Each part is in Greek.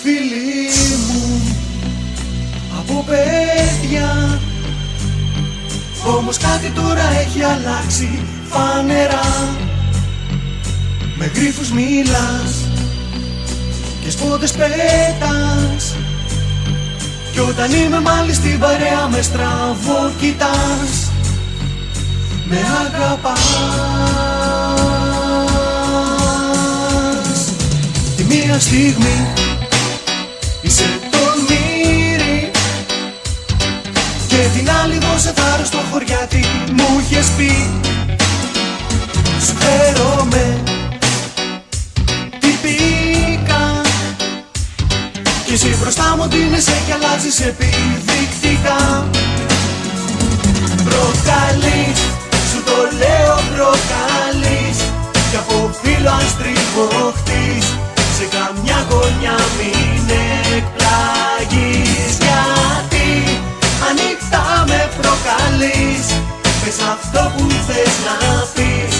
φίλοι μου από παιδιά, όμως κάτι τώρα έχει αλλάξει φανερά. Με γρίφους μιλάς και σπότες πέτας, κι όταν είμαι μάλιστα στην παρέα με στραβό κοιτάς, με αγαπάς. Τη μία στιγμή είσαι τολμήρη και την άλλη δώσε θάρρος στο χωριάτι μου είχες πει. Σου φέρομαι τυπικά κι εσύ μπροστά μου ντύνεσαι κι αλλάζεις επιδεικτικά. Προκαλείς, σου το λέω προκαλείς, κι από φίλο αν στριφωχτείς σε καμιά γωνιά μην εκπλαγείς. Γιατί ανοιχτά με προκαλείς, πες αυτό που θες να πεις,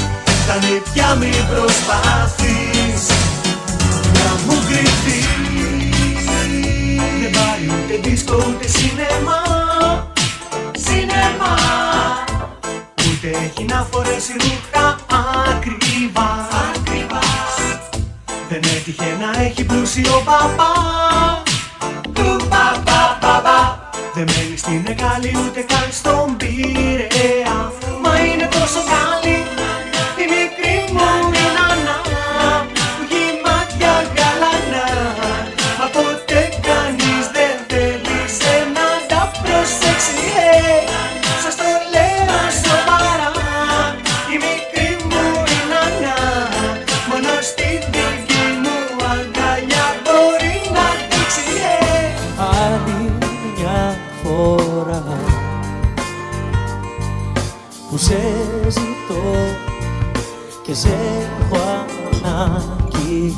τα νηπιά μην προσπαθείς να μου κρυφτείς. Δεν πάει ούτε δίσκο ούτε σινεμά, σινεμά, ούτε έχει να φορέσει ρούχα ακριβά, ακριβά. Δεν έτυχε να έχει πλούσιο παπά, του παπά παπά. Δεν μένει στην Εκάλη ούτε καν στον Πειραιά, μα είναι τόσο καλή η μικρή μου η νανά, που έχει μάτια γαλανά, μα ποτέ κανείς δεν θέλησε να τα προσέξει. Σας το λέω σοβαρά, η μικρή μου η νανά, μόνο στη δική μου αγκαλιά μπορεί να δείξει. Άλλη μια φορά που σε ζητώ και σε έχω ανάγκη,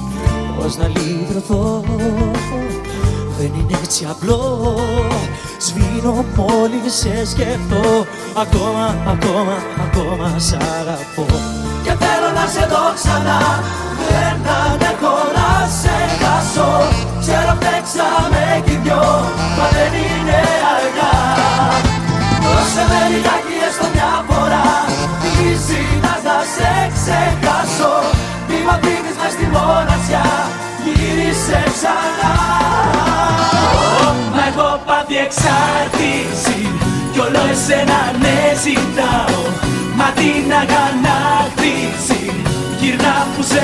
πώς να λύτρωθώ, δεν είναι έτσι απλό. Σβήνω μόλις σε σκεφτώ, ακόμα σ' αγαπώ. Και θέλω να σε δω ξανά, δεν αντέχω να σε χάσω. Ξέρω φταίξαμε κι οι δυο, μα δεν είναι αργά. Δώσε με λιγάκι έστω μια φορά, τι ζητάς να σε ξεχάσω. Μη μ' αφήνεις μες στη μοναξιά, γύρισε ξανά. Μα έχω πάθει εξάρτηση κι όλο εσένα ναι ζητάω, μα την αγανάκτηση γυρνά που σε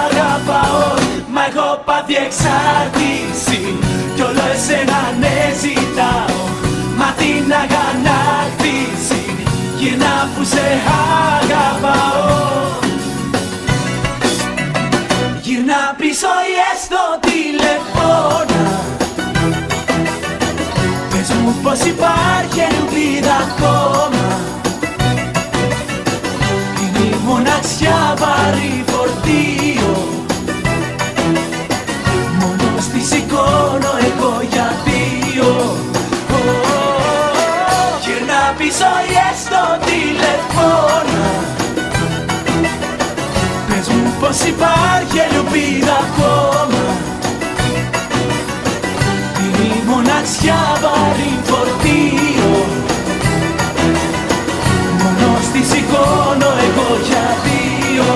αγαπάω. Μα έχω πάθει εξάρτηση κι όλο εσένα ναι ζητάω, μα την αγανάκτηση γυρνά που σε αγαπάω. Γυρνά πίσω ή έστω τηλεφώνα, πες μου πως υπάρχει ελπίδα ακόμα. Είναι η μοναξιά βαρύ φορτίο, μόνος τη σηκώνω εγώ για δύο. Γυρνά πίσω ή έστω τηλεφώνα, πες μου πως υπάρχει ελπίδα ακόμα. Είναι η μοναξιά βαρύ φορτίο, μόνος τη σηκώνω εγώ για δύο.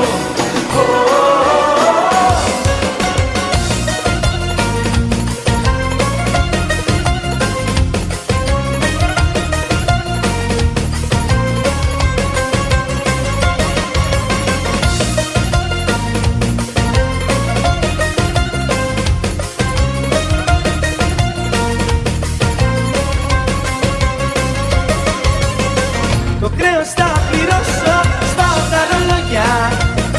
Το χρέος θα πληρώσω, σπάω τα ρολόγια,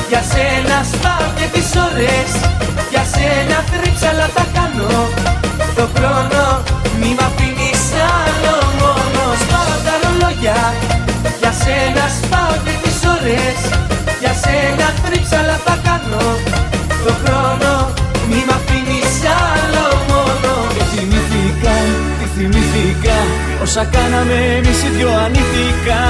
για σένα σπάω και τις ώρες, για σένα τρίψαλα τα κάνω. Το χρόνο μη μ' αφήνεις άλλο μόνο. Σπάω τα ρολόγια, για σένα σπάω και τις ώρες, για σένα τρίψαλα τα κάνω. Το χρόνο μη μ' αφήνεις άλλο μόνο. Και θυμήθηκα όσα κάναμε εμείς οι δυο ανήθικα,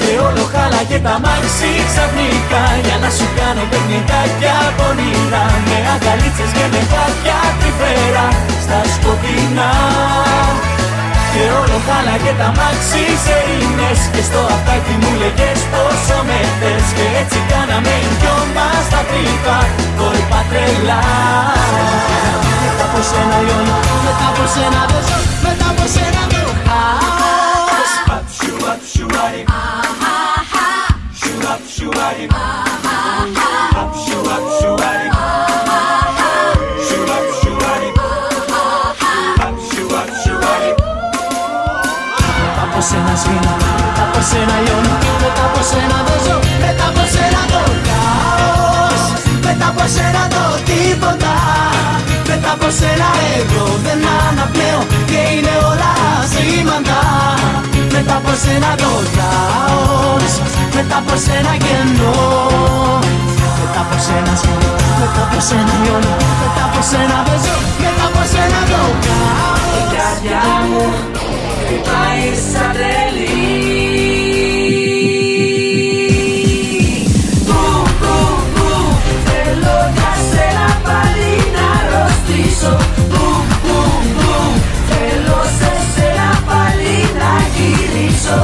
και όλο χαλά και τα μάξι ξαφνικά, για να σου κάνω παιχνιδάκια πονηρά, με αγκαλίτσες και με κάποια τρυφέρα στα σκοτεινά. Και όλο χάλα και τα μάξι σερίνες, και στο αυτάκι μου λέγες πόσο με θες. Και έτσι κάναμε οι δυο μας τα τρύπα, κόλπα τρελά. Μετά από σένα λιώνω, μετά από σένα δεν ζω, μετά από σένα το χάος. Up, shoot up, shoot up, shoot up, shoot up, up, shoot up, shoot up, shoot up, shoot up, up, shoot up, shoot up. Μετά από σένα σβήνω, μετά από σένα λιώνω, μετά από σένα δεν ζω, μετά από σένα το χάος. Μετά από σένα το τίποτα, μετά από σένα εγώ δεν αναπνέω και είναι όλα σήμαντα. Μετά από σένα το χάος, μετά από σένα κενό. Μετά από σένα σβήνω, μετά από σένα λιώνω, μετά από σένα δεν ζω, μετά από σένα το χάος. Η καρδιά μου χτυπάει σαν τρελή. Θέλω για σένα πάλι να αρρωστήσω. Θέλω σε σένα πάλι να γυρίσω.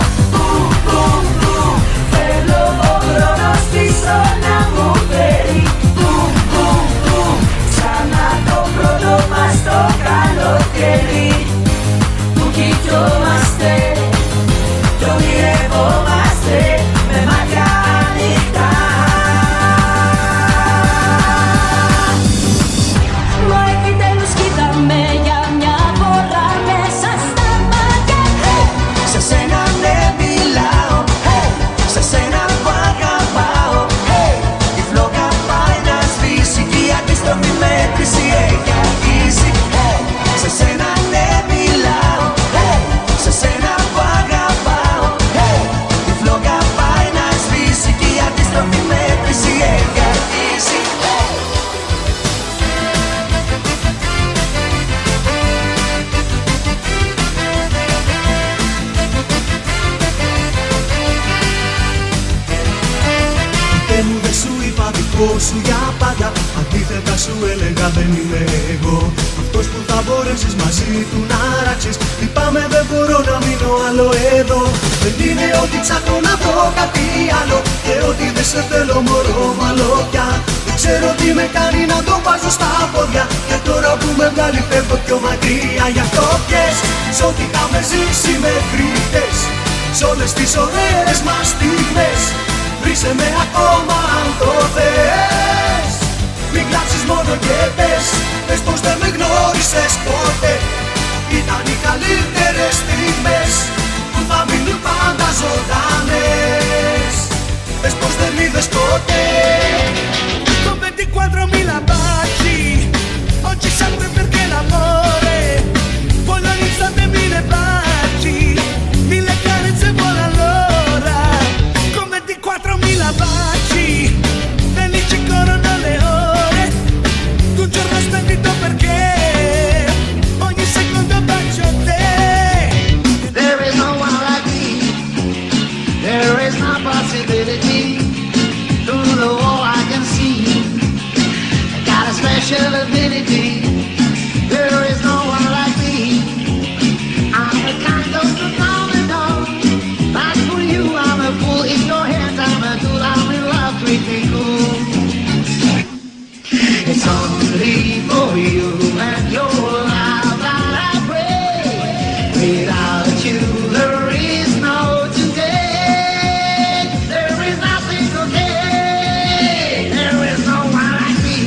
Θέλω ο χρόνος πίσω να μου φέρει. Ξανά το πρώτο μας το καλοκαίρι, που κοιτιόμαστε κι ονειρευόμαστε με μάτια ανοιχτά. Μα επιτέλους κοίταμε για μια φορά μέσα στα μάτια. Σε σένα δεν μιλάω, σε σένα που αγαπάω. Η φλόγα πάει να σβήσει και η αντίστροφη μέτρηση έχει αρχίσει. Σε σένα δεν μιλάω, σε σένα που αγαπάω. Η φλόγα πάει να σβήσει και η αντίστροφη μέτρηση έχει αρχίσει. Ποτέ μου δεν σου είπα δικό σου για πάντα, αντίθετα σου έλεγα δεν είμαι εγώ αυτός που θα μπορέσεις μαζί του να ράξεις. Λυπάμαι δεν μπορώ να μείνω άλλο εδώ. Δεν είναι ότι ψάχνω να βρω κάτι άλλο και ότι δεν σε θέλω μωρό μαλό πια. Δεν ξέρω τι με κάνει να το βάζω στα πόδια, και τώρα που με βγάλει φεύγω πιο μακριά. Γι' αυτό πιες σ' ό,τι είχαμε ζήσει μέχρι χτες, σ' όλες τις ωραίες μας στιγμές. Βρίσκε με ακόμα αν το θες. Μην κλάψεις μόνο και πες πως δεν με γνώρισες ποτέ. Ήταν οι καλύτερες στιγμές που θα μείνουν πάντα ζωντανές. Πες πως δεν είδες ποτέ. Con 24.000 baci, oggi sempre perché l'amore voglio all'istante 1000 baci, 1000 carezze buone all'ora. Con 24.000 baci, felici corrono le ore, d'un giorno splendido perché ogni secondo bacio te. There is no one like me. There is no possibility. Through the wall I can see. I got a special ability. There is no one like me. I'm the kind of phenomenon. Like for you, I'm a fool. In your hands, I'm a tool. I'm in love, treat me cool. It's only for you and your love that I pray. Without you, there is no today. There is nothing today. There is no one like me.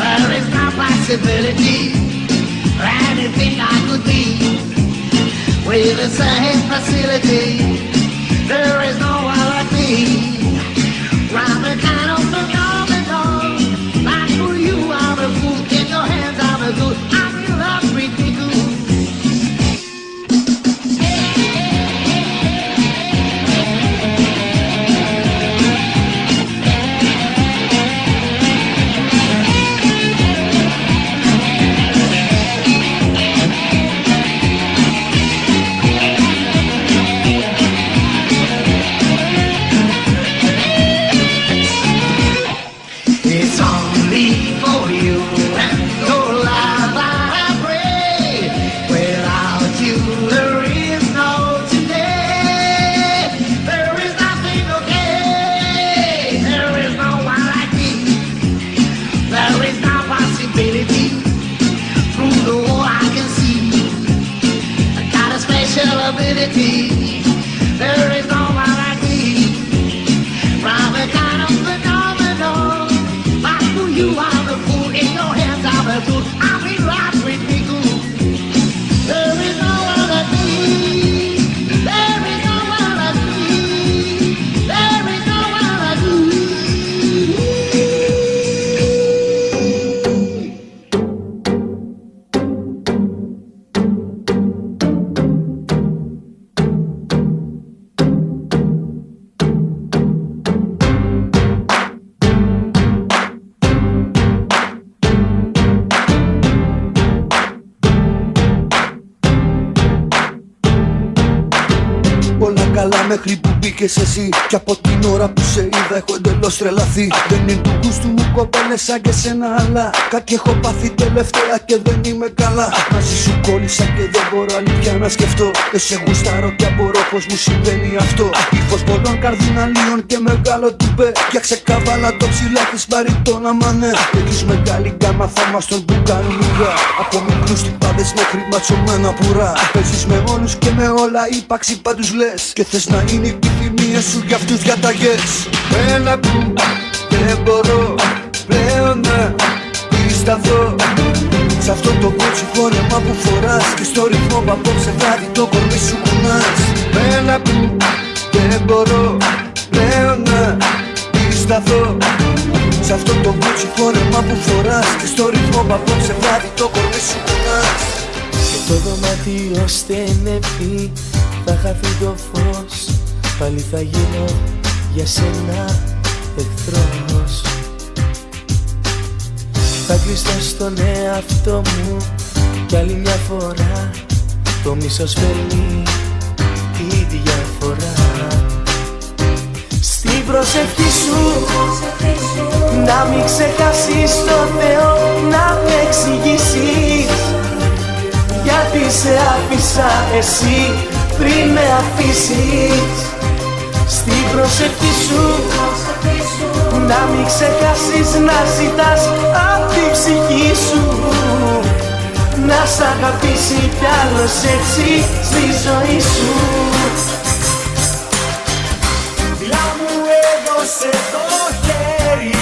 There is no possibility. Anything I could be with the same facility. There is no one like me. I'm the kind of phenomenon. Like for you, I'm a fool. In your hands, I'm a good. I'm in love, treat me good. infinity. There is no one like me. From a kind of phenomenon. Like who you are, the fool in your hands, I'm a fool. I'm in right with me, cool. There is no one like me. There is no one like me. There is no one like me. Όλα καλά μέχρι που μπήκες εσύ. Κι από την ώρα που σε είδα έχω εντελώς τρελαθεί. Δεν είναι του γούστου μου κοπέλες σαν και σένα, αλλά κάτι έχω πάθει τελευταία και δεν είμαι καλά. Μαζί σου κόλλησα και δεν μπορώ αλήθεια να σκεφτώ. Δεν σε γουστάρω και απορώ πως μου συμβαίνει αυτό. Ύφος πολλών καρδιναλίων και μεγάλο τουπέ. Για ξεκάβαλα το ψηλά της μπαριτόνα μανέ. Έχεις μεγάλη γκάμα θέμα στον που κάνουν ουρά. Από μικρούς τυπάδες μέχρι ματσωμένα πουρά. Παίζεις με όλους και με όλα, ύπαρξη πάντους λες. Και θες να είναι οι επιθυμίες σου για αυτούς διαταγές. Έλα που δεν μπορώ πλέον να σταθώ σ' αυτό το κότσι φόρεμα που φοράς. Και στο ρυθμό που απόψε βράδυ το κορμί σου κουνάς. Έλα που δεν μπορώ πλέον να σταθώ σ' αυτό το κότσι φόρεμα που φοράς. Και στο ρυθμό που απόψε βράδυ το κορμί σου κουνάς. Και το δωμάτιο στενεύει, θα χαθεί το φως. Πάλι θα γίνω για σένα εχθρός. Θα κλειστώ στον εαυτό μου κι άλλη μια φορά. Το μίσος φέρνει τη διαφορά. Στην προσευχή σου να μην ξεχάσεις το Θεό, να με εξηγήσεις γιατί σε άφησα εσύ πριν με αφήσεις. Στην προσευχή σου να μην ξεχάσεις να ζητάς απ' τη ψυχή σου να σ' αγαπήσει κι άλλος έτσι στη ζωή σου. Φιλά μου έδωσε το χέρι,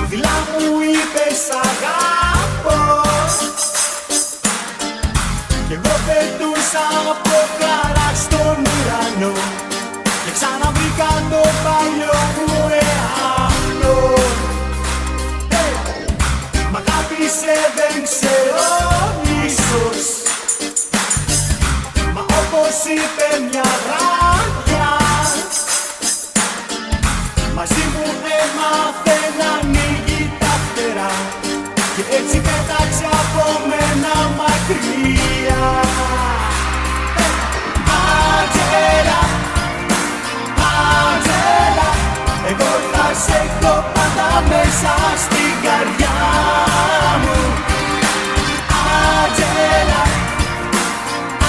φιλά μου είπε σ' αγαπώ. Κι εγώ πετούσα από χαρά στον ουρανό και ξαναβρήκα το παλιό μου εαυτό. Μ' αγάπησε δεν ξέρω ίσως, μα όπως είπε μια βράδια μαζί μου έμαθε να ανοίγει τα φτερά και έτσι πέταξε από μένα μακριά. Άντζελα, Άντζελα, εγώ θα σε έχω πάντα μέσα στην καρδιά μου. Άντζελα,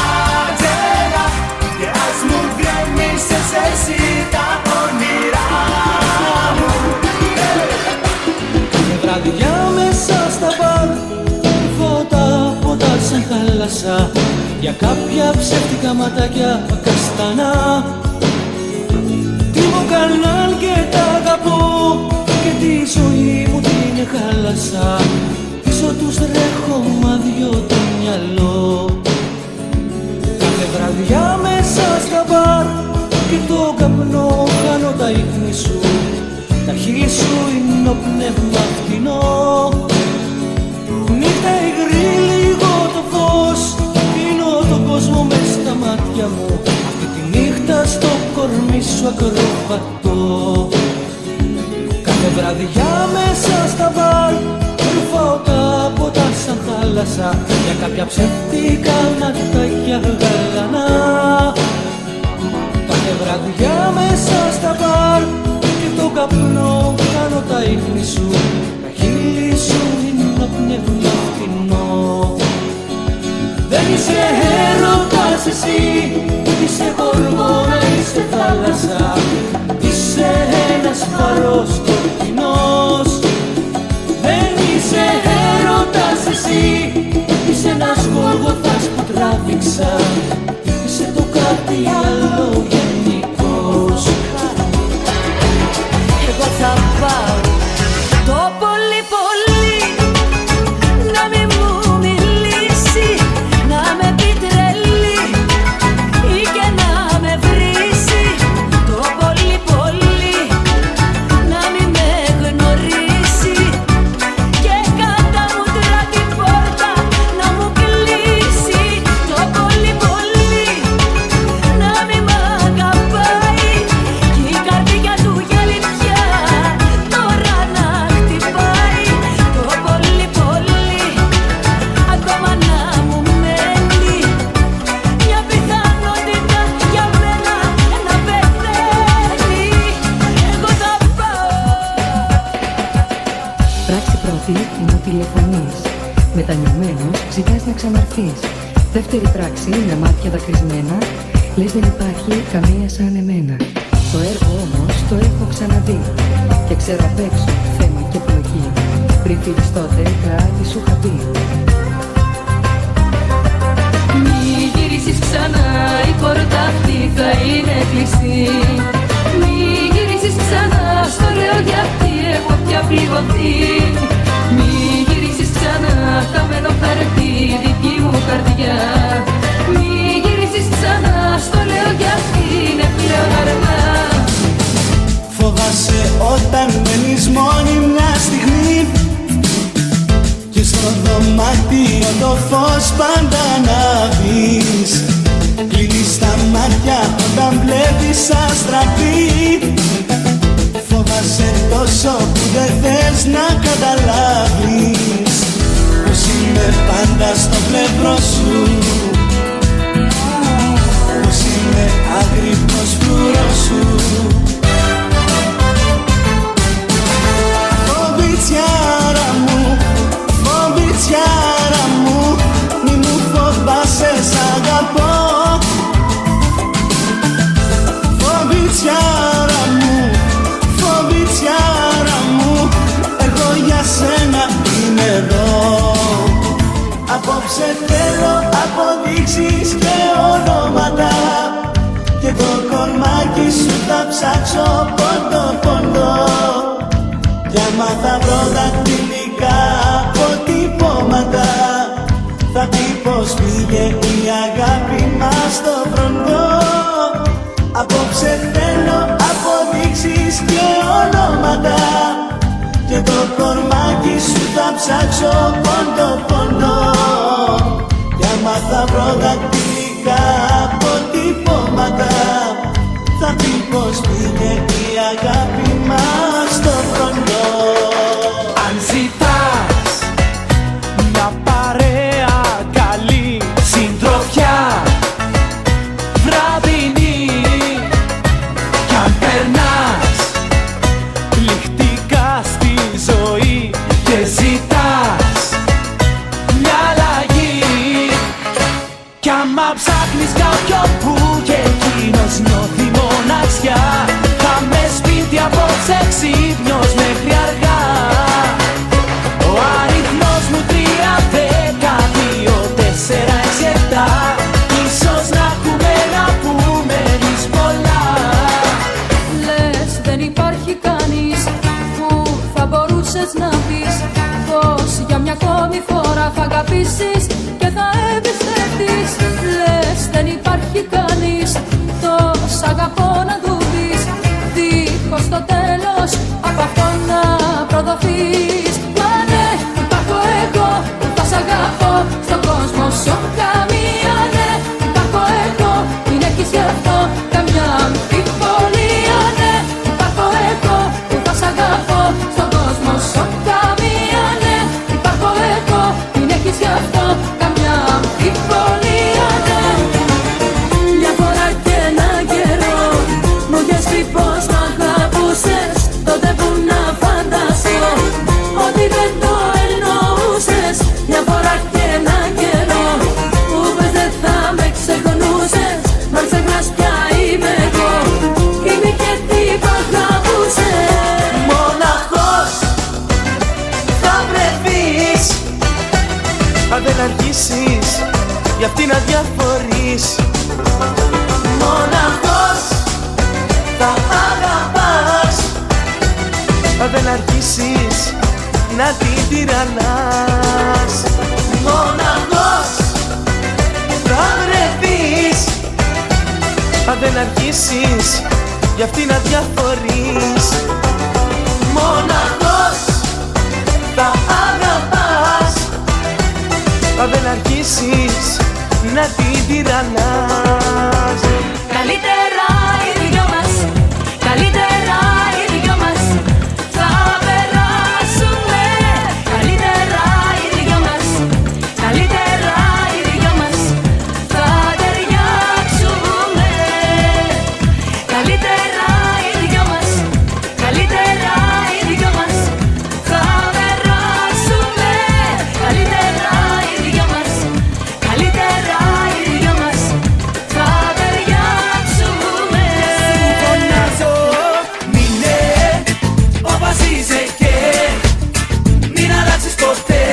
Άντζελα, και ας μου γκρεμίσες εσύ τα όνειρά μου. Κάθε βραδιά μέσα στα μπαρ φώτα ποτά σαν θάλασσα για κάποια ψεύτικα ματάκια καστανά. Τι μου κάναν και τα αγαπώ και τη ζωή μου την χάλασα. Πίσω τους τρέχω μα δυο το μυαλό. Κάθε βραδιά μέσα στα μπαρ και το καπνό χάνω τα ίχνη σου. Τα χείλη σου είναι ο πνεύμα φτηνό. Νύχτα υγρή λίγο το φως, πίνω τον κόσμο μες στα μάτια μου. Αυτή τη νύχτα στο κορμί σου ακροβατώ. Κάθε βραδιά μέσα στα μπαρ ρουφάω τα ποτά σαν θάλασσα για κάποια ψεύτικα ματάκια γαλανά. Κάθε βραδιά μέσα στα μπαρ και το καπνό κάνω τα ίχνη σου. Τα χείλη σου είναι το πνεύμα φτηνό. Δεν είσαι έρωτας εσύ, είσαι χορμόνα, είσαι θάλασσα. Είσαι ένας φαρός σκοτεινός. Δεν είσαι έρωτας εσύ, είσαι ένας γολγοθάς που τραβάει. τράβηξα. Είσαι το κάτι άλλο γενικώς. Εγώ θα πάω το πολύ πολύ να μην μου μιλήσει, να με πει τρελή ή και να με βρίσει. Το πολύ πολύ να μην με γνωρίσει και κατά μούτρα την πόρτα να μου κλείσει. Το πολύ πολύ να μην μ' αγαπάει κι η καρδιά του γέλει πια τώρα να χτυπάει. Το πολύ πολύ ακόμα να μου μένει μια πιθανότητα για μένα να πεθαίνει. Εγώ θα πάω. Πράξη πρώτη, μου τηλεφωνείς. Μετανιωμένος, ζητάς να ξαναρθείς. Δεύτερη πράξη, με μάτια δακρυσμένα, λες δεν υπάρχει καμία σαν εμένα. Το έργο όμως το έχω ξαναδεί και ξέρω απ' έξω θέμα και πλοκή. Πριν φύγεις τότε κάτι σου είχα πει. Μη γυρίσεις ξανά, η πόρτα αυτή θα είναι κλειστή. Μη γυρίσεις ξανά, στο λέω γιατί έχω πια πληγωθεί. Μη γυρίσεις ξανά, χαμένο χαρτί δική μου καρδιά. Μη γυρίσεις ξανά, στο λέω γιατί είναι πλέον αργά. Φοβάσαι όταν μένεις μόνη μια στιγμή και στο δωμάτιο το φως πάντα ανάβεις. Κλείνεις τα μάτια όταν βλέπεις αστραπή. Φοβάσαι τόσο που δεν θες να καταλάβεις πως είμαι πάντα στο πλευρό σου, πως είμαι άγρυπνος φρουρός σου. Φοβητσιάρα μου, φοβητσιάρα μου, μη μου φοβάσαι, σ' αγαπώ. Φοβητσιάρα μου, φοβητσιάρα μου, εγώ για σένα είμαι εδώ. Απόψε θέλω αποδείξεις και ονόματα και το κομμάκι σου θα ψάξω πόντο πόντο. Κι άμα θα βρω δακτυλικά αποτυπώματα θα πει πως πήγε η αγάπη μας στο φροντό. Απόψε θέλω αποδείξεις και ονόματα και το κορμάκι σου θα ψάξω πόντο πόντο. Κι άμα θα βρω δακτυλικά αποτυπώματα θα πει πως πήγε η αγάπη μας στο φροντό. Αν ζητάς μια παρέα καλή συντροφιά βραδινή κι αν περνάς πληκτικά στη ζωή και ζητάς μια αλλαγή κι άμα ψάχνεις κάποιον που και εκείνος νιώθει μοναξιά θα με σπίτι απόψε ξύπνιος μέχρι αργά. Ο αριθμός μου 3, 10, 2, 4, 6, 7 ίσως να έχουμε να πούμε εμείς πολλά. Λες δεν υπάρχει κανείς που θα μπορούσες να πεις πως για μια ακόμη φορά θα αγαπήσεις και θα εμπιστευτείς. Λες δεν υπάρχει κανείς το σ' αγαπώ να του πεις δίχως το τέλος από αυτό να προδοθείς. Μα ναι, υπάρχω εγώ που θα σ' αγαπώ στον κόσμο σου καμία. Ναι, υπάρχω εγώ, μην έχεις γι' αυτό καμιά αμφιβολία. Ναι, υπάρχω εγώ που θα σ' αγαπώ στον κόσμο σου καμία. Ναι, υπάρχω εγώ, μην έχεις γι' αυτό καμιά αμφιβολία. Ναι, μια φορά και ένα καιρό μου είχες πει πως μ' αγαπούσες, τότε που να φανταστώ ότι δεν το εννοούσες. Μια φορά και ένα καιρό που πες δεν θα με ξεχνούσες, μα ξεχνάς πια είμαι εγώ, είμαι και τι μ' αγαπούσες. Μοναχός θα βρεθείς αν δεν αρχίσεις για αυτή να διαφορείς. Μοναχός θα αγαπάς, αν δεν αρχίσεις να την τυραννάς. Μοναχός θα βρεθείς, αν δεν αρχίσεις για αυτή να διαφορείς. Μοναχός θα αγαπάς, αν δεν αρχίσεις να την τυραννάς. Καλύτερα οι δυο μας, καλύτερα οι δυο μας θα περάσουμε. Καλύτερα οι δυο μας, καλύτερα οι δυο μας θα ταιριάξουμε. Καλύτερα οι δυο μας, καλύτερα οι δυο μας θα περάσουμε. Καλύτερα οι δυο μας, καλύτερα οι δυο μας θα ταιριάξουμε. Φωνάζω, μείνε όπως είσαι και μην αλλάξεις ποτέ.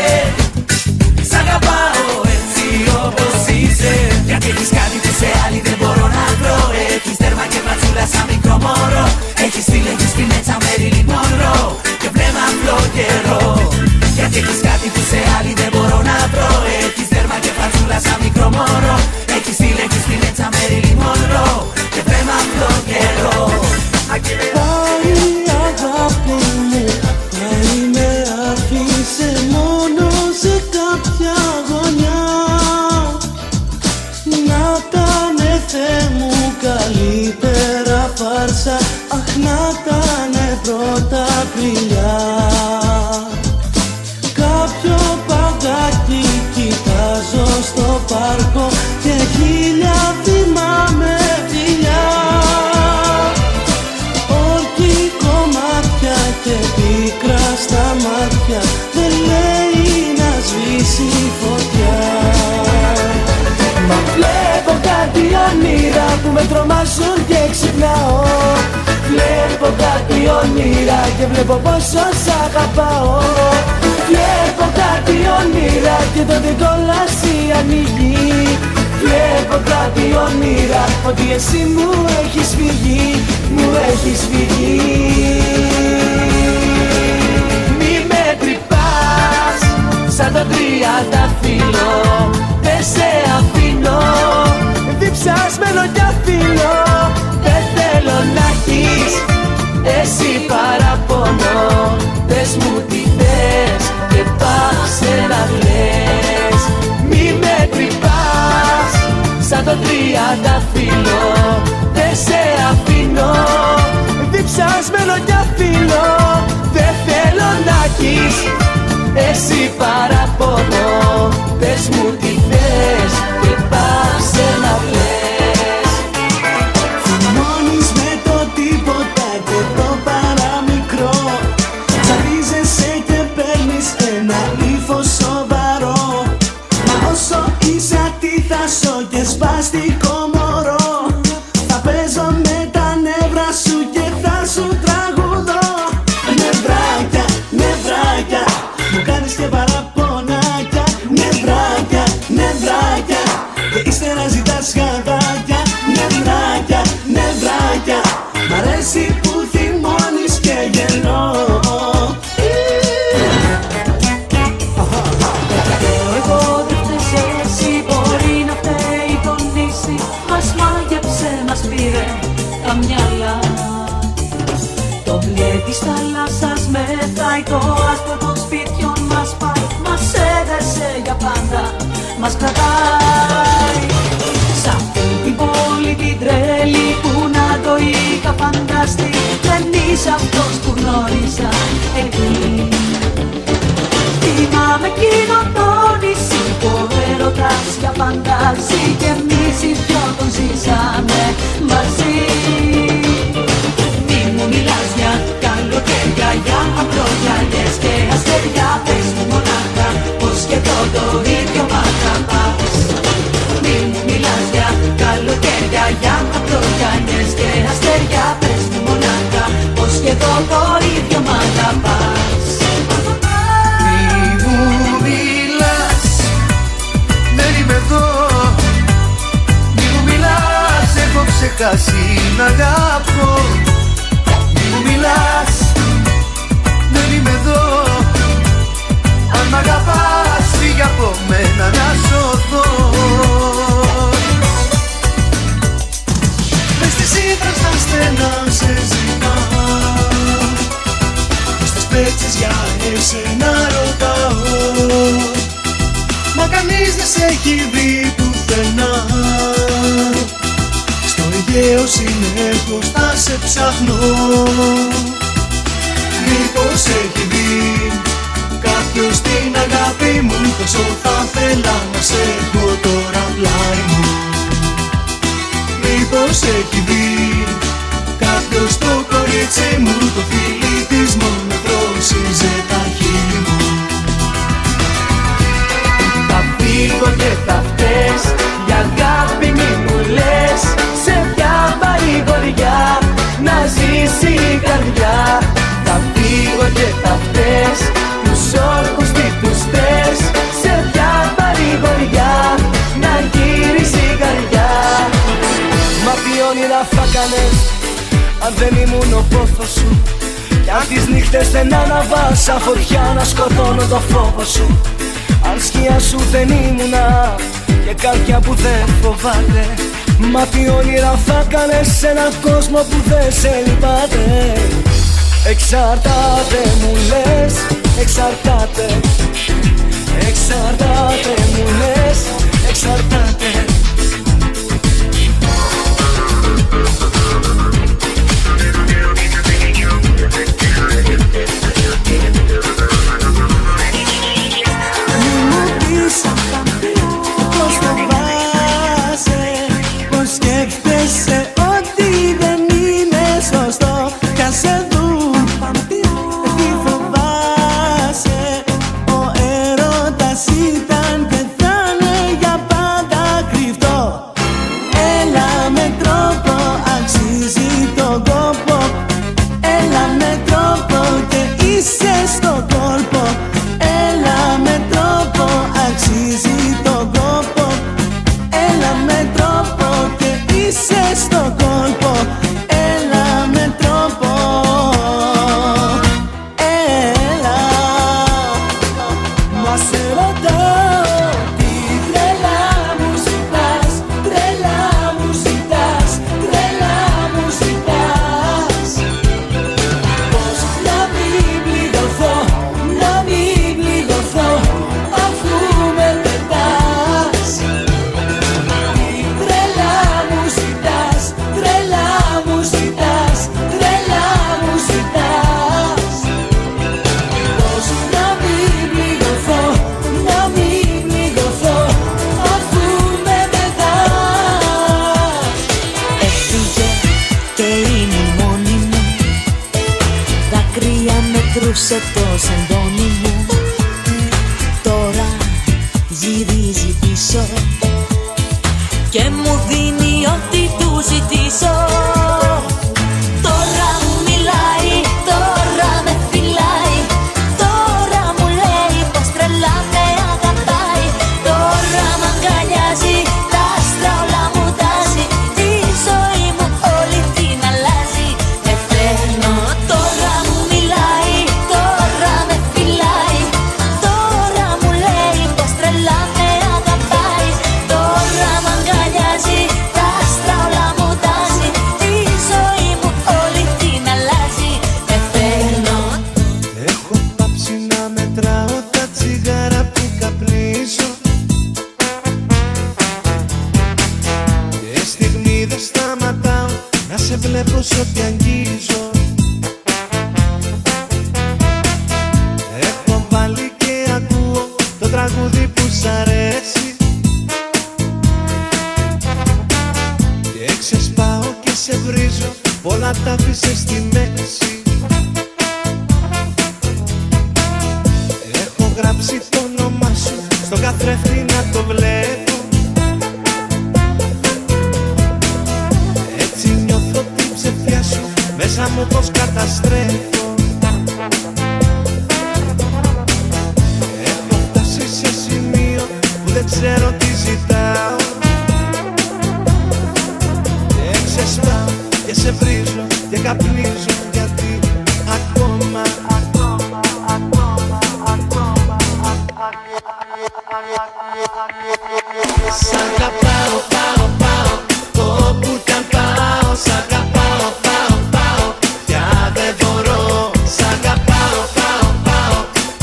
Σ' αγαπάω έτσι όπως είσαι, γιατί έχεις κάτι που σε άλλη δεν μπορώ να βρω. Έχεις τέρμα και μπρατσούλα σαν μικρό μωρό. Έχεις φίλε, έχεις πινέτσα Μέριλιν Μονρό και βλέμμα απλό καιρό. Γιατί έχεις κάτι που σε άλλη δεν μπορώ να βρω. Έχεις τέρμα και μπρατσούλα σαν μικρό μωρό. Έχεις φίλε, έχεις πινέτσα Μέριλιν Μονρό και βλέμμα απλό καιρό. Πάει αγάπη μου, πάει με άφησε μόνο σε κάποια γωνιά. Να κάνε Θεέ μου καλύτερα φάρσα, αχ να κάνε πρώτα φιλιά. Κάποιο παγκάκι κοιτάζω στο πάρκο και χίλια θυμάμαι φιλιά. Όρκη κομμάτια και πίκρα στα μάτια, δεν λέει να σβήσει φωτιά. Μα βλέπω κάτι όνειρα που με τρομάζουν και ξυπνάω. Βλέπω κάτι όνειρα και βλέπω πόσο σ' αγαπάω. Βλέπω κάτι όνειρα και τότε κόλαση ανοίγει. Βλέπω κάτι όνειρα ότι εσύ μου έχεις φύγει, μου έχεις φύγει. Μη με τρυπάς σαν το τριαντάφυλλο, δεν σε αφήνω διψασμένο κι αφήνω. Δεν θέλω να έχεις εσύ παραπονό. Πες μου τι θες και πάψε να λες. Μη με τρυπάς σαν το τριαντάφυλλο, δεν σε αφήνω διψασμένο κι αφήνω. Δεν θέλω να έχεις εσύ παραπονό. Πες μου τι θες και πάψε να λες. Θυμώνεις με το τίποτα και το παραμικρό. Τσαλίζεσαι και παίρνεις ένα ύφος σοβαρό. Μα όσο είσαι αντίθασο και σπαστικό μωρό, θα παίζω με τα νεύρα σου και θα σου τραγουδώ. Νευράκια, νευράκια, μου κάνεις και παραπονάκια. Νευράκια, νευράκια, και ύστερα ζητάς γαδάκια. Νευράκια, νευράκια, μ' αρέσει που θυμώνεις και γελώ. Εγώ δεν θες εσύ, μπορεί να φταίει το νησί. Μας μάγεψε, μας πήρε τα μυαλά. Το μπλε της θάλασσας μετράει, το άσπρο των σπιτιών μας πάει. Μας έδεσε για πάντα, μας κρατάει. Σ' αυτή την πόλη την τρέλη που να το είχα φανταστεί, δεν είσαι αυτός που γνώρισα εκεί. Θυμάμαι εκείνο το νησί που ο έρωτας για φαντάζει και εμείς οι δυο τον ζήσαμε μαζί. Μη μου μιλάς για καλοκαίρια, για ακρογιαλιές και αστέρια. Πες μου μονάχα πως και εδώ το ίδιο μ' αγαπάς. Μη μου μιλάς για καλοκαίρια, για ακρογιαλιές και αστέρια. Πες μου μονάχα πως και εδώ το ίδιο μ' αγαπάς. Μη μου μιλάς, δεν είμαι εδώ ξεχάσει να αγαπώ. Μη μου μιλάς, δεν είμαι εδώ. Αν μ' αγαπάς φύγε από μένα να σωθώ. Μες στις ύδρες τα στενά σε ζητάω, στις πέτσες για εσένα ρωτάω. Μα κανείς δεν σε έχει δει πουθενά. Στο Αιγαίο συνεχώς θα σε ψάχνω. Μήπως έχει δει κάποιος την αγάπη μου, τόσο θα θέλα να σε έχω τώρα πλάι μου. Μήπως έχει δει κάποιος το κορίτσι μου, το φίλι της μόνο δρόσιζε τα χείλη μου. Θα φύγω και θα φταίς, για αγάπη μη μου λες. Σε ποια παρηγοριά να ζήσει η καρδιά. Θα φύγω και θα φταίς, τους όρκους τι τους θες. Σε ποια παρηγοριά να γυρίσει η καρδιά. Μα τι όνειρα θα κάνες αν δεν ήμουν ο πόθος σου. Κι αν τις νύχτες δεν άναβασα φωτιά να σκοτώνω το φόβο σου. Αν σκιά σου δεν ήμουνα και καρδιά που δεν φοβάται. Μα τι όνειρα θα κάνες σε έναν κόσμο που δεν σε λυπάται. Εξαρτάται μου λες, εξαρτάται. Εξαρτάται μου λες, εξαρτάται. Μη μου πεις πως φοβάσαι, πως σκέφτεσαι ότι δεν είναι σωστό. Κι αν σε δουν τι φοβάσαι. Ο έρωτας ήταν και θα είναι για πάντα κρυφτό. Έλα με τρόπο, αξίζει τον κόπο. Έλα με τρόπο και είσαι στον κόλπο. Έλα με τρόπο, αξίζει τον κόπο. Έλα με τρόπο και είσαι στον κόλπο. Έλα με τρόπο. Έλα. Μα σε ρωτάω τι τρέλα μου ζητάς. Τρέλα μου ζητάς. Τρέλα μου ζητάς. Πώς να μην πληγωθώ, να μην πληγωθώ αφού με πετάς. Τι τρέλα μου ζητάς, τρέλα μου ζητάς, τρέλα μου ζητάς. Πώς να μην πληγωθώ, να μην πληγωθώ αφού με πετάς. Έφυγε και είναι μόνη μου. Δάκρυα μετρούσε το σεντόνι μου. Τώρα γυρίζει πίσω και μου δίνει ό,τι του ζητήσω. Τώρα μου μιλάει, τώρα με φυλάει. Τώρα μου λέει πως τρελά με αγαπάει. Τώρα μ' αγκαλιάζει, τα άστρα όλα μου τάζει. Τη ζωή μου όλη την αλλάζει. Με φέρνω, τώρα μου μιλάει, τώρα με φυλάει. Τώρα μου λέει πως τρελά με αγαπάει. Τώρα μ' αγκαλιάζει, τα άστρα όλα μου τάζει. Τη ζωή μου όλη την αλλάζει. Με φέρνω. Έχω πάψει να μετράω τα τσιγάρα που καπνίζω. Και στιγμή δεν σταματάω να σε βλέπω σ' ό,τι αγγίζω. Έχω βάλει και ακούω το τραγούδι που σ' αρέσει. Και ξεσπάω και σε βρίζω, πολλά τα άφησες στη μέση. Έχω γράψει το όνομά σου στον καθρέφτη να το βλέπω. Έτσι νιώθω την ψευτιά σου μέσα μου πως καταστρέφω. Έχω φτάσει σε σημείο που δεν ξέρω τι ζητάω. Και σε βρίζω και καπνίζω γιατί ακόμα σ' αγαπάω, πάω, πάω, όπου κι αν πάω, σ' αγαπάω, πάω, πάω, πια δεν μπορώ. Σ' αγαπάω, πάω, πάω,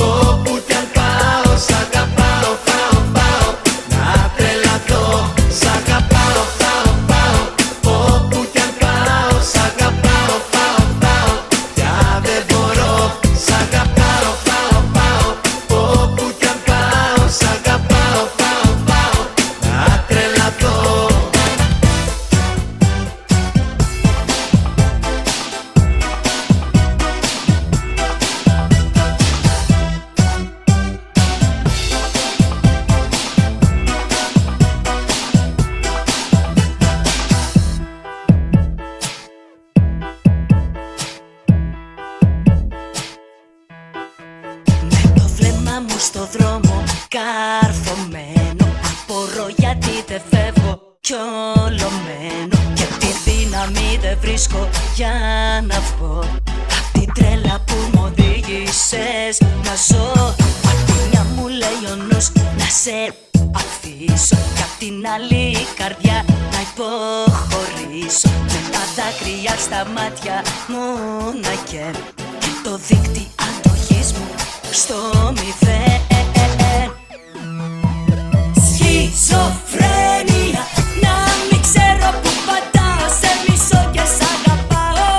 όπου κι αν πάω, σ' αγαπάω, πάω, πάω, να τρελαθώ. Σ' αγαπάω, πάω, πάω, όπου κι αν πάω, σ' αγαπάω, πάω, πάω, πια δεν μπορώ. Σ' αγαπάω, πάω, πάω, όπου κι αν πάω, σ' αγαπάω, πάω, πάω, να τρελαθώ. Με το βλέμμα μου στο δρόμο καρφωμένο, απορώ γιατί δεν φεύγω κι όλο μένω, και τη δύναμη δεν βρίσκω για να βγω απ' την τρέλα που μου οδήγησες να ζω. Απ' τη μια μου λέει ο νους να σε αφήσω, κι απ' την άλλη η καρδιά να υποχωρήσω. Με τα δάκρυα στα μάτια μου να καίν και το δίκτυ αντοχής μου στο μηδέν. Σχιζοφρένεια, να μην ξέρω που πατάω, σε μισώ και σ' αγαπάω.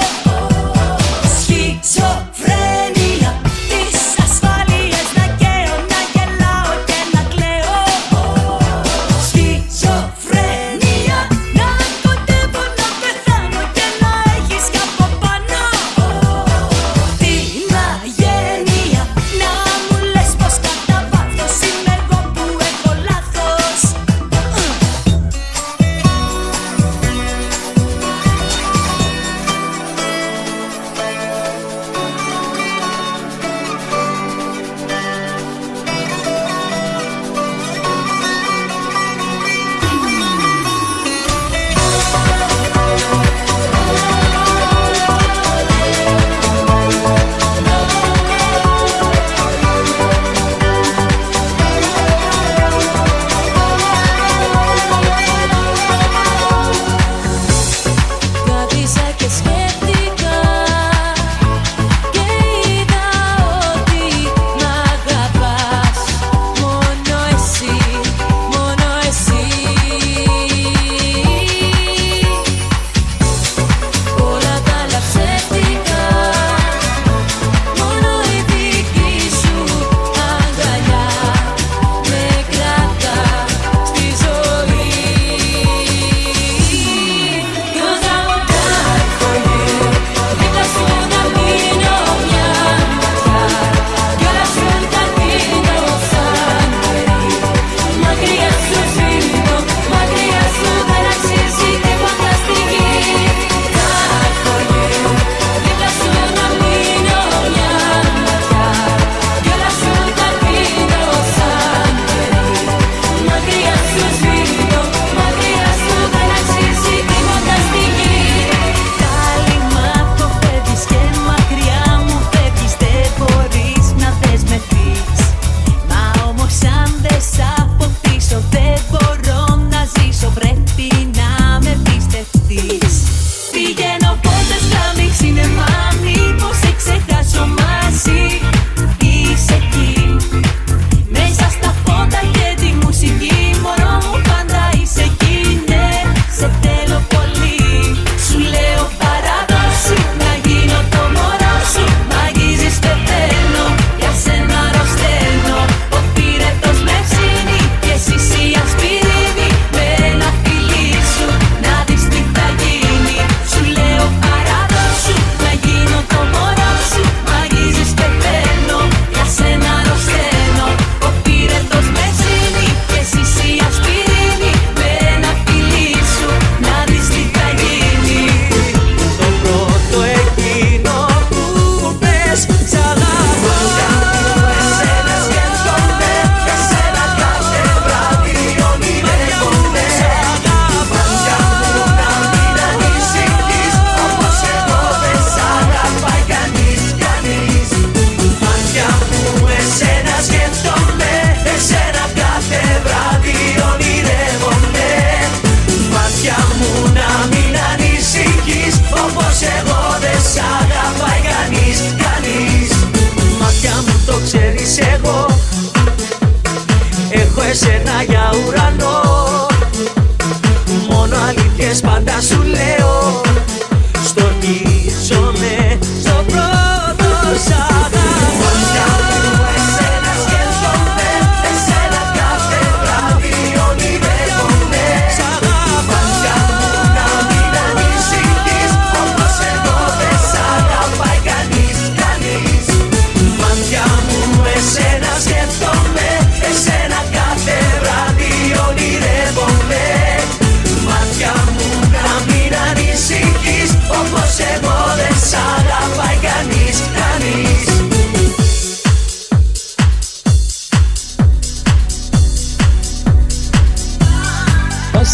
Σχιζοφρένεια, τις ασφάλειες να καίω, να γελάω και να κλαίω. Σχιζοφρένεια, να κοντεύω να πεθάνω και να έχεις κι από πάνω. Την αγένεια, να μου λες πως κατά βάθος είμαι εγώ που έχω λάθος.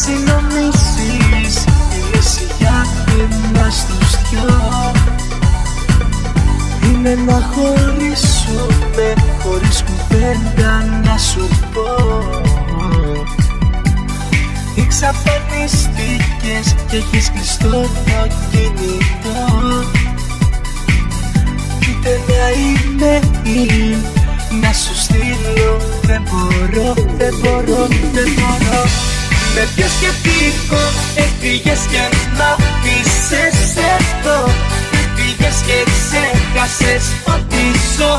συνομίσεις η λύση για εμάς τους δυο είναι να χωρίσουμε χωρίς κουβέντα να σου πω. Εξαφανίστηκες και έχεις κλειστό το κινητό ούτε ένα email να σου στείλω. Δεν μπορώ. Με ποιο σκεπτικό έφυγες και μ' άφησες εδώ. Έφυγες και ξέχασες ότι ζω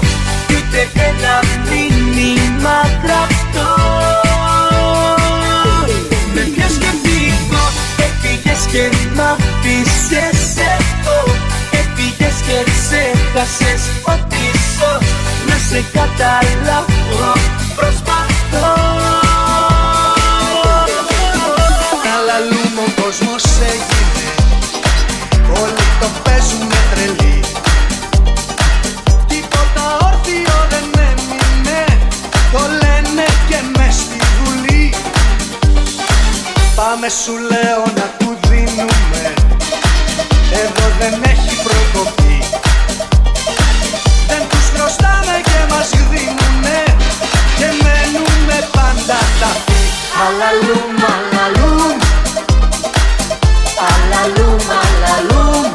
κι ούτε ένα μήνυμα γραπτό. Με ποιο σκεπτικό έφυγες και μ' άφησες εδώ. Έφυγες και ξέχασες ότι ζω. Να σε καταλάβω προσπαθώ. Αλλαλούμε ο κόσμος έγινε, όλοι το παίζουνε τρελή. Τίποτα όρθιο δεν έμεινε, το λένε και μες στη Βουλή. Πάμε σου λέω να του δίνουμε, εδώ δεν έχει προκοπή. Δεν τους χρωστάμε και μας δίνουνε και μένουμε πάντα ταφή. Αλλαλούμ, αλλαλούμ, αλλαλούμ, αλλαλούμ.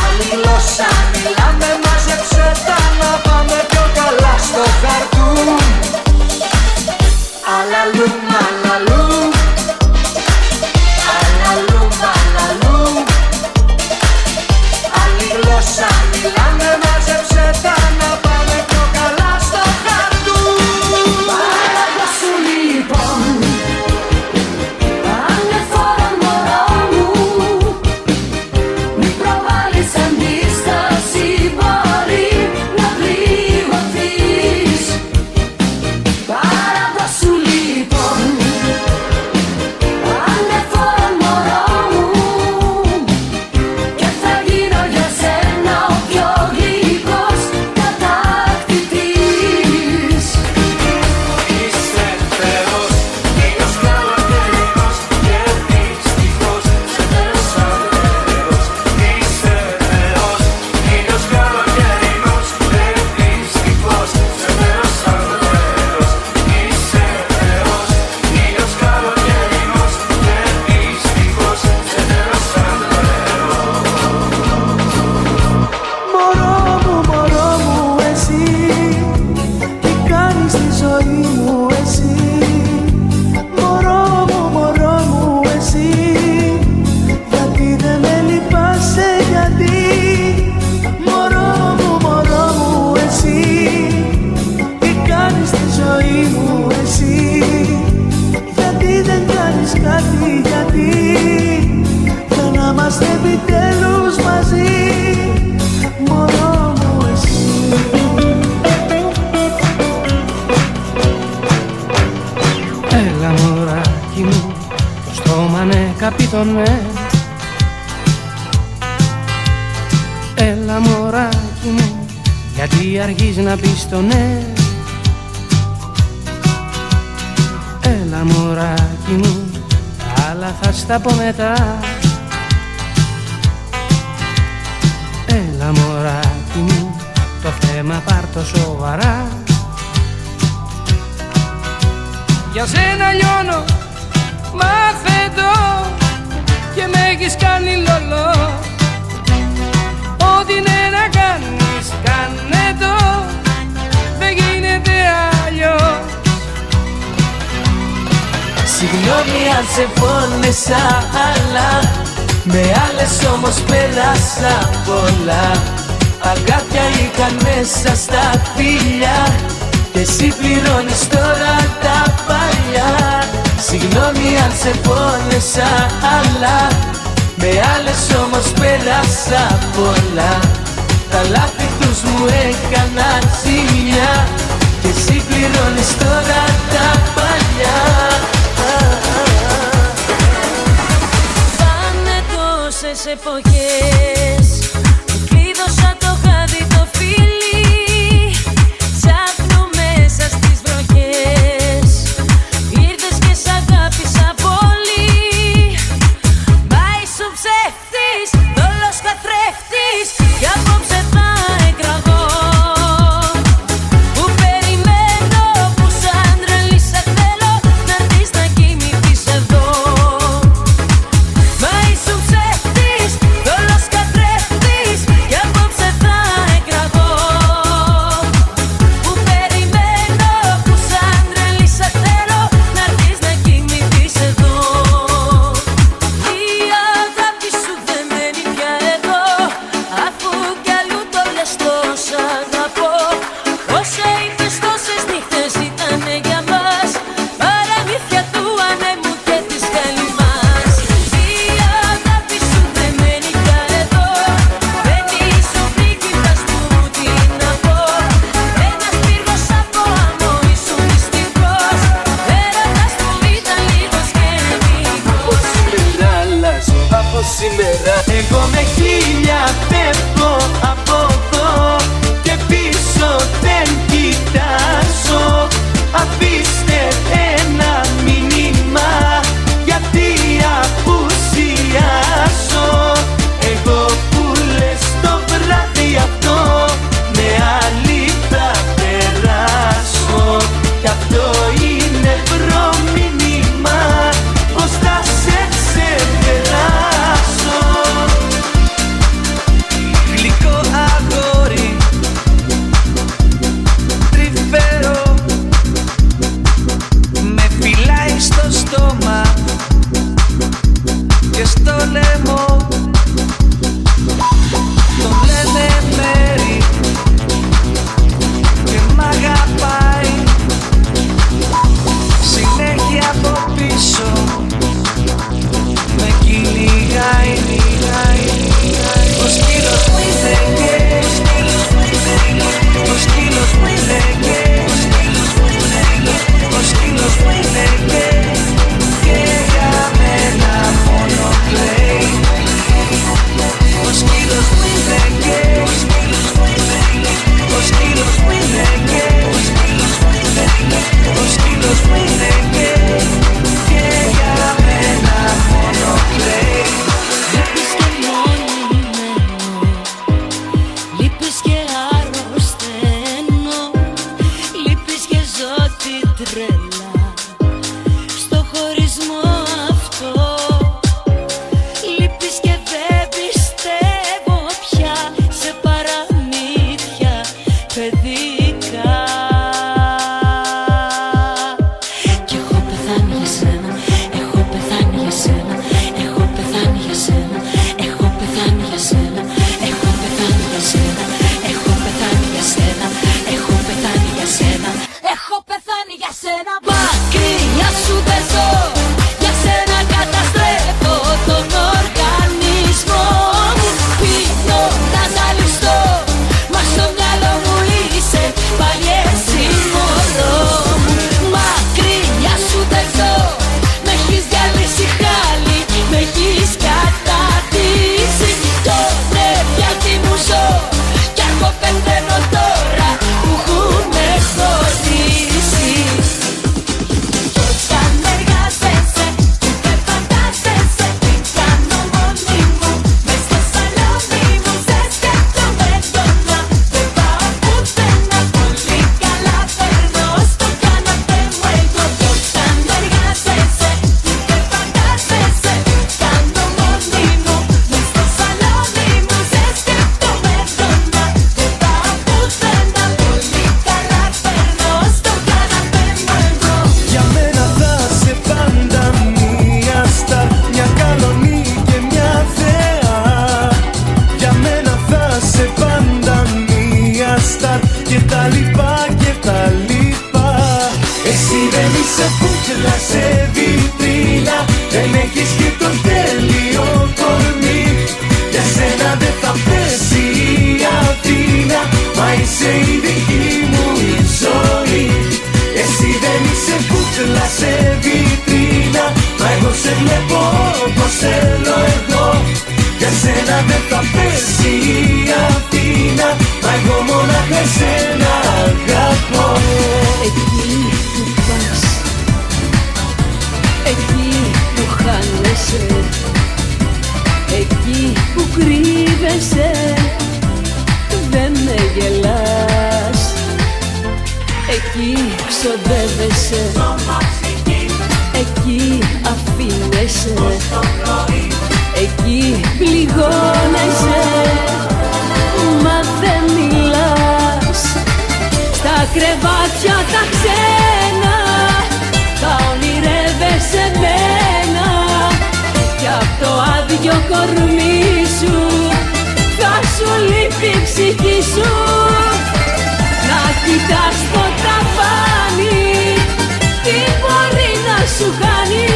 Άλλη γλώσσα μιλάμε, μάζεψε τα να πάμε πιο καλά στο χαρτούμ. Αλλαλούμ, αλλαλούμ, αλλαλούμ, αλλαλούμ. Άλλη γλώσσα μιλάμε, μάζεψε τα να πάμε πιο καλά στο χαρτούμ. Παραδώσου λοιπόν, ανεφόρον μωρό μου, μη προβάλλεις αντίσταση, μπορεί να πληγωθείς. Παραδώσου λοιπόν, ανεφόρον μωρό μου, και θα γίνω για σένα ο πιο γλυκός κατακτητής. Είσαι Θεός, ήλιος καλοκαιρινός και δυστυχώς σε θέλω σαν τέλος. Είσαι Θεός, ήλιος καλοκαιρινός και δυστυχώς σε θέλω σαν τέλος. Είσαι Θεός, ήλιος καλοκαιρινός και δυστυχώς σε θέλω σαν τέλος. Μωρό μου εσύ, τι κάνεις στη ζωή μου εσύ. Μωρό μου εσύ, γιατί δεν με λυπάσαι, γιατί. Μωρό μου εσύ, τι κάνεις στη ζωή μου εσύ. Γιατί δεν κάνεις κάτι, γιατί. Για να είμαστε επιτέλους μαζί. Μωρό μου εσύ. Έλα μωράκι μου, το στόμα ναι καπιτονέ. Έλα μωράκι μου, γιατί αργείς να πεις το ναι. Έλα μωράκι μου, τα άλλα θα στα πω μετά. Έλα μωράκι μου, το θέμα πάρ' το σοβαρά. Για σένα λιώνω, μάθε το, και με έχεις κάνει λολό. Ό,τι ναι να κάνεις, κάνε το, δεν γίνεται αλλιώς. Συγγνώμη αν σε πόνεσα, αλλά με άλλες όμως πέρασα πολλά. Αγάπια είχαν μέσα στα φίλια και εσύ πληρώνεις τώρα τα παλιά. Συγγνώμη αν σε πόνεσα, αλλά με άλλες όμως πέρασα πολλά. Τα λάθη τους μου έκαναν ζημιά και εσύ πληρώνεις τώρα τα παλιά. Πάνε τόσες εποχές που κλείδωσα το χάδι το φίλι. Ψάχνω μέσα στις βροχές, ήρθες και σ' αγάπη έχω πεθάνει για σένα, έχω πεθάνει για σένα, έχω πεθάνει για σένα, έχω πεθάνει για σένα, έχω πεθάνει για σένα, έχω πεθάνει για σένα, έχω πεθάνει για σένα. Μακριά σου δεν ζω, για σένα καταστρέφω τον οργανισμό μου. Πίνω να ζαλιστώ, μα στο μυαλό μου είσαι πάλι εσύ μωρό μου. Μακριά σου δεν ζω, με έχεις διαλύσει χάλι, με έχεις κατατήσει. Τότε πια τι μου ζω, κι αρχοπενδένω τώρα που έχουμε χωρίσει. Όταν εργάζεσαι, ούτε φαντάζεσαι τι κάνω μόνη μου. Μες στο σαλόνι μου σε σκέφτομαι έντονα, δεν πάω πουθενά, πολύ καλά περνώ στο καναπέ μου εγώ. Όταν εργάζεσαι, ούτε φαντάζεσαι τι κάνω μόνη μου. Μες στο σαλόνι μου σε σκέφτομαι έντονα, δεν πάω πουθενά, πολύ καλά περνώ στο καναπέ μου εγώ. Για μένα θα σε πάντα μία στάρ, μια καλονή και μια θέα. Για μένα θα σε πάντα μία στάρ και τα λοιπά και τα λοιπά. Εσύ δεν είσαι κούκλα σε βιτρίνα, δεν έχεις και το τέλειο κορμί. Για σένα δεν θα πέσει η Αθήνα, μα είσαι η δική μου η ζωή. Εσύ δεν είσαι κούκλα σε βιτρίνα, μα εγώ σε βλέπω όπως θέλω εγώ. Για σένα δεν θα πέσει η Αθήνα, μα εγώ μόναχα εσένα αγαπώ. Εκεί που πας, εκεί που χάνεσαι, εκεί που κρύβεσαι, δεν με γελάς. Εκεί ξοδεύεσαι, εκεί αφήνεσαι, εκεί πληγώνεσαι, μα δεν μιλάς. Στα κρεβάτια τα ξένα, τα ονειρεύεσαι μένα, κι απ' το άδειο κορμί σου θα σου λείπει η ψυχή σου. Να κοιτάς το ταβάνι, τι μπορεί να σου κάνει,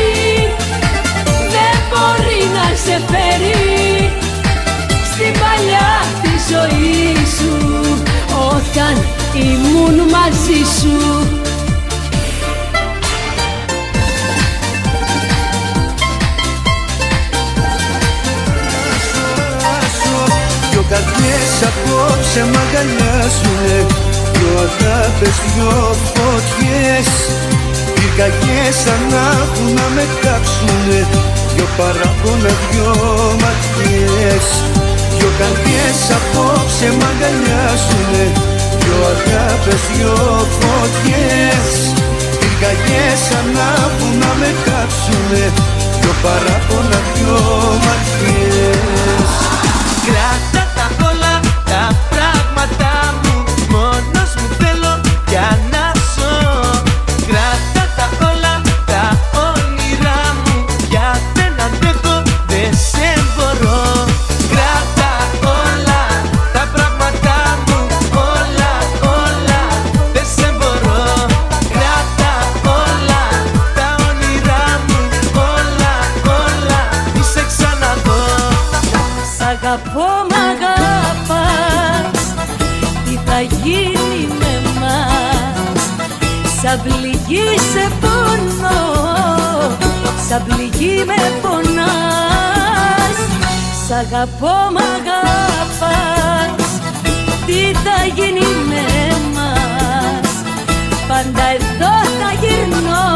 δεν μπορεί να σε φέρει στην παλιά τη ζωή σου, όταν ήμουν μαζί σου. Δυο καρδιές απόψε μ' αγκαλιάζουνε, δυο αγάπες, δυο φωτιές. Πυρκαγιές ανάβουν να με κάψουνε, δυο παράπονα, δυο ματιές. Δυο καρδιές απόψε μ' αγκαλιάζουνε, δυο αγάπες, δυο φωτιές. Πυρκαγιές ανάβουν να με κάψουνε, δυο παράπονα, δυο ματιές. Κράτα τα όλα τα πράγματα μου, μόνος μου θέλω για να ζω. Κράτα τα όλα τα όνειρά μου, για δεν αντέχω, δεν σε μπορώ. Κράτα όλα τα πράγματα μου, όλα, όλα, δεν σε μπορώ. Κράτα όλα τα όνειρά μου, όλα, όλα, μη σε ξαναδώ. Σ' αγαπώ μ' αγαπάς, τι θα γίνει με μας. Σαν πληγή σε πονώ, σαν πληγή με πονάς. Σ' αγαπώ μ' αγαπάς, τι θα γίνει με μας. Πάντα εδώ θα γυρνώ,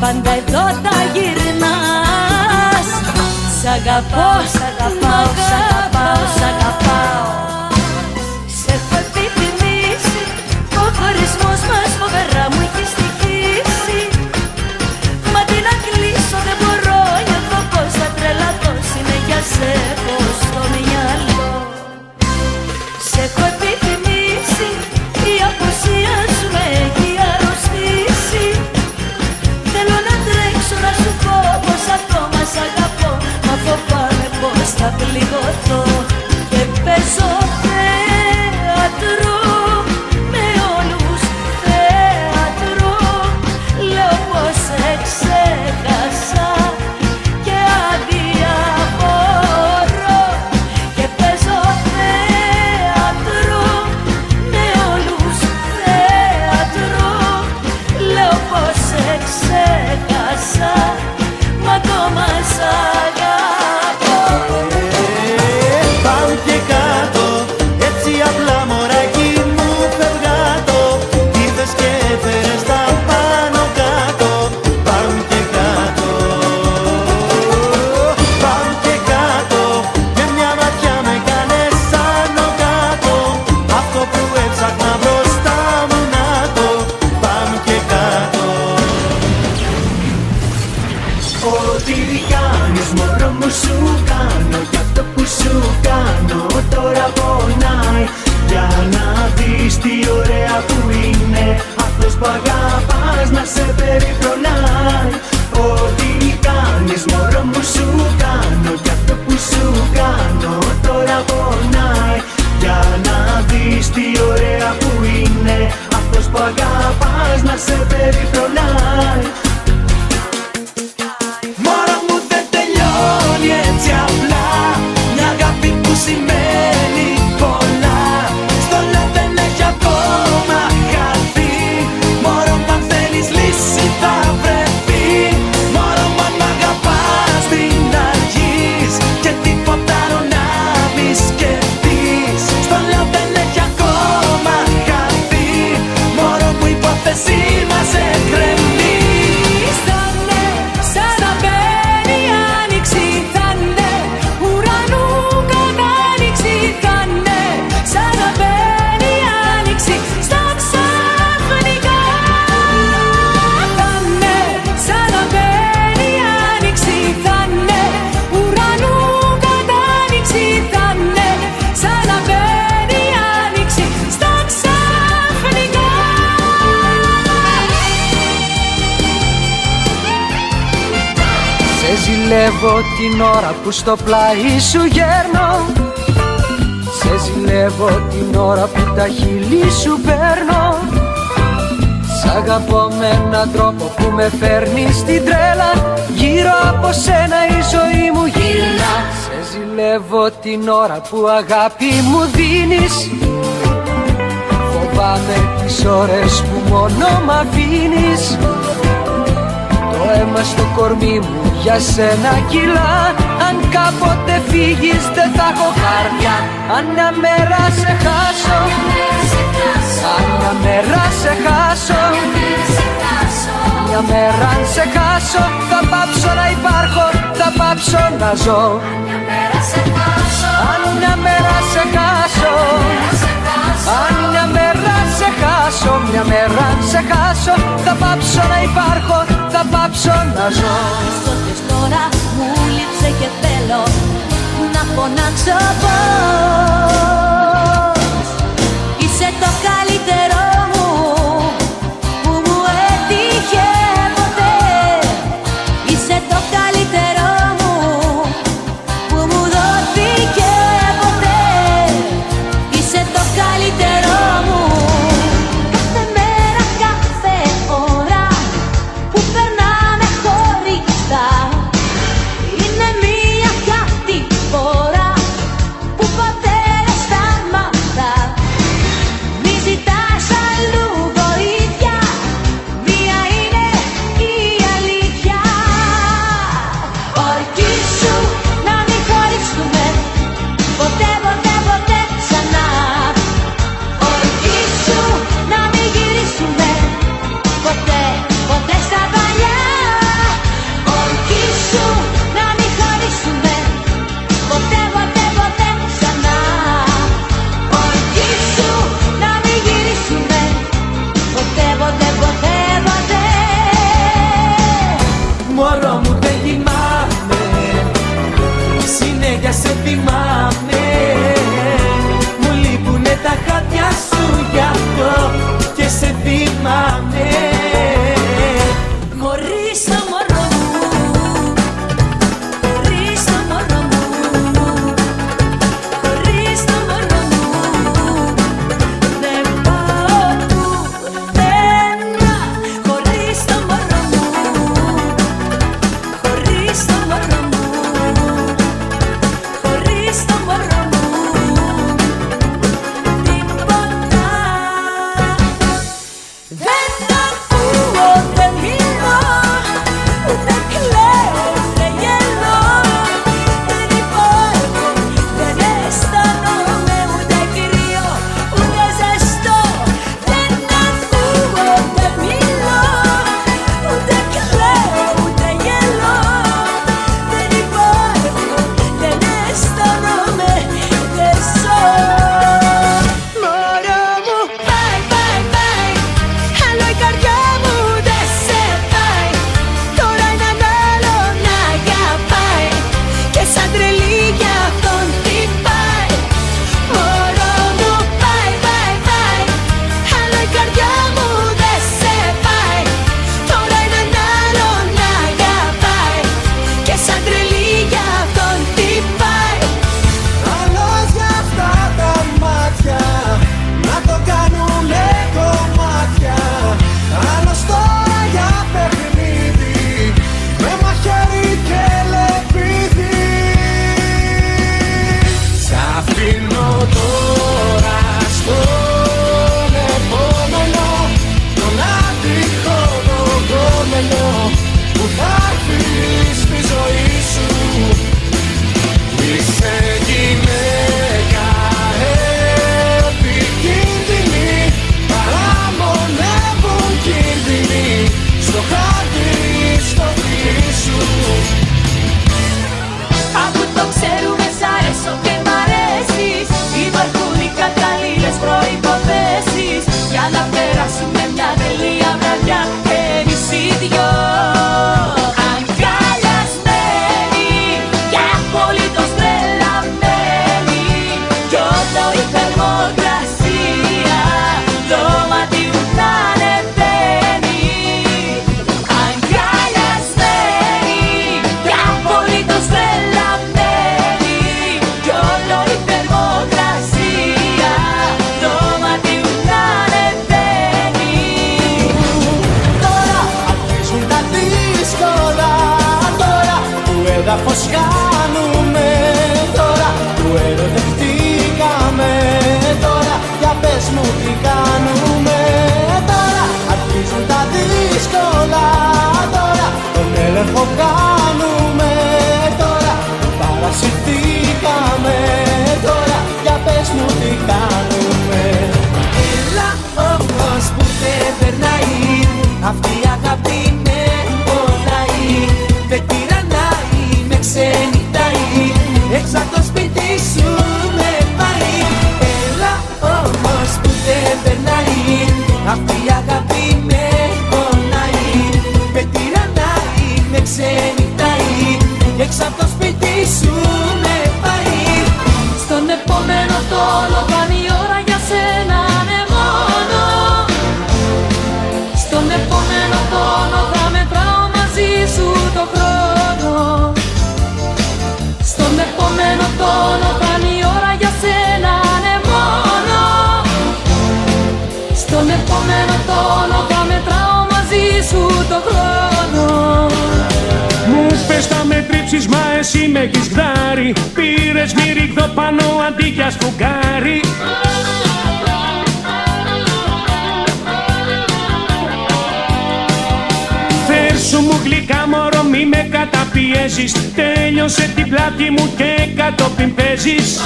πάντα εδώ θα γυρνάς. Σ' αγαπώ, σ' αγαπάω, σ' αγαπάω, σ' αγαπάω. Σε έχω επιθυμήσει, ο χωρισμός μας φοβερά μου έχει στοιχήσει. Μα τι να κλείσω δεν μπορώ, νιώθω πως θα τρελαθώ, συνέχεια σε έχω στο μυαλό. Σε έχω επιθυμήσει, η απουσία σου με έχει αρρωστήσει. Θέλω να κάτω και παίζω θέατρο, με όλους θέατρο. Λέω πως σε ξέχασα και αδιαφορώ και παίζω θέατρο, με όλους θέατρο. Λέω πως σε ξέχασα, μα το μας αγαπώ. Πάμε και κάτω, έτσι απλά μωράκι μου φευγάτο. Ήρθες και έφερες τα πάνω κάτω. Πάμε και κάτω, πάμε και κάτω. Με μια ματιά με κάνες άνω κάτω. Αυτό που έψαχνα μπροστά μου να το. Πάμε και κάτω. Ό,τι κάνεις μωρό μου σου κάνω, κι αυτό που σου κάνω τώρα πονάει. Για να δεις τι ωραία που είναι αυτός που αγαπάς να σε περιφρονάει. Ό,τι κάνεις μωρό μου σου κάνω, κι αυτό που σου κάνω τώρα πονάει. Για να δεις τι ωραία που είναι αυτός που αγαπάς να σε περιφρονάει. Μωρό μου δεν τελειώνει έτσι απλά, μια αγάπη που σημαίνει πολλά. Στο λέω δεν έχει ακόμα χαθεί. Μωρό μου αν θέλεις λύση θα βρεθεί. Μωρό μου αν μ' αγαπάς μην αργείς και τίποτα άλλο να μη σκεφτείς. Στο λέω δεν έχει ακόμα χαθεί. Μωρό μου υπόθεση μας εκκρεμεί. Στάνε σαν να μπαίνει η άνοιξη, θα'ναι ουρανού κατάνοιξη. Θα'ναι σαν να μπαίνει η άνοιξη στα ξαφνικά. Θα'ναι σαν να μπαίνει η άνοιξη, θα'ναι ουρανού κατάνοιξη. Θα'ναι σαν να μπαίνει η άνοιξη στα ξαφνικά. Σε ζηλεύω την ώρα που στο πλάι σου γέρνω. Σε ζηλεύω την ώρα που τα χείλη σου παίρνω. Σ' αγαπώ με έναν τρόπο που με φέρνει στην τρέλα. Γύρω από σένα η ζωή μου γυρνά. Σε ζηλεύω την ώρα που αγάπη μου δίνεις. Φοβάμαι τις ώρες που μόνο μ' αφήνεις. Το αίμα στο κορμί μου για σένα κυλά. Αν κάποτε φύγεις δεν θα έχω καρδιά. Αν μια μέρα σε χάσω, αν μια μέρα σε χάσω, μια μέρα αν σε χάσω, θα πάψω να υπάρχω, θα πάψω να ζω. Αν μια μέρα σε χάσω, αν μια μέρα σε χάσω, μια μέρα αν σε χάσω, θα πάψω να υπάρχω, θα πάψω να ζω. Στόχες τώρα μου λείψε και θέλω να φωνάξω πως είσαι το καλύτερό μου που μου έτυχε ποτέ. Είσαι το καλύτερό μου που μου δόθηκε ποτέ. Είσαι το καλύτερό μου. Κάθε μέρα, κάθε ώρα που περνάμε χωριστά είναι μία κάτι φορά που ποτέ έδαφος χάνουμε τώρα που ερωτευτήκαμε τώρα. Για πες μου τι κάνουμε τώρα, αρχίζουν τα δύσκολα τώρα. Τον έλεγχο κάνουμε τώρα, παρασυρθήκαμε τώρα. Για πες μου τι κάνουμε. Έλα όμως που δεν περνάει, αυτή η αγάπη με πονάει. Με τυραννάει, με ξενιτάει, έξω από το σπίτι σου με πάει. Έλα όμως που δεν περνάει, αυτή η αγάπη με πονάει. Με τυραννάει, με ξενιτάει, έξω από το σπίτι σου με πάει. Στον επόμενο τόνο κάνει η ώρα για σένα ναι μόνο. Στον επόμενο τόνο θα μετράω μαζί σου το χρόνο. Στον επόμενο τόνο κάνει η ώρα για σένα ναι μόνο. Στον επόμενο τόνο θα μετράω μαζί σου το χρόνο. Μου πες θα με τρίψεις μα εσύ με έχεις γδάρει. Πήρες μυρίγδο πάνω αντί για σφουγγάρι. Φέρσου μου γλυκά μωρό μη με καταπιέζεις. Τέλειωσε την πλάτη μου και κατόπιν παίζεις.